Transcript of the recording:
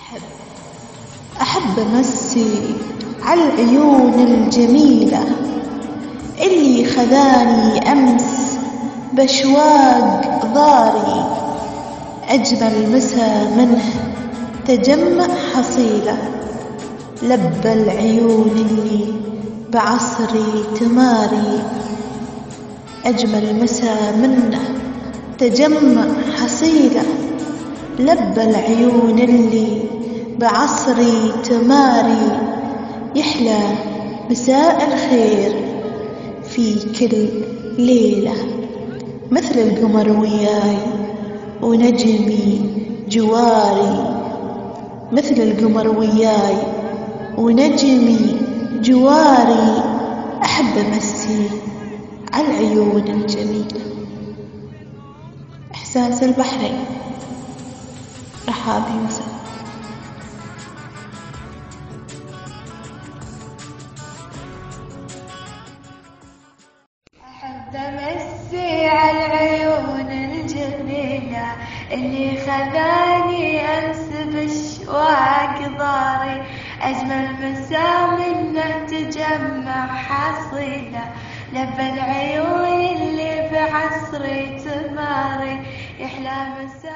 أحب أحب أمسي على العيون الجميلة اللي خذاني أمس بأشواق ضاري. أجمل مسا منه تجمع حصيلة، لبى العيون اللي بعصري تماري. أجمل مسا منه تجمع حصيلة، لبى العيون اللي بعصري تماري. يحلى مساء الخير في كل ليلة، مثل القمر وياي ونجمي جواري. مثل القمر وياي ونجمي جواري. أحب أمسي على العيون الجميلة. إحساس البحرين، رحاب يوسف. أحب أمسي على العيون الجميلة اللي خذاني أمس بأشواق ضاري. أجمل مسا منه تجمع حصيلة، لبى العيون اللي بعصري تماري. يحلى مسا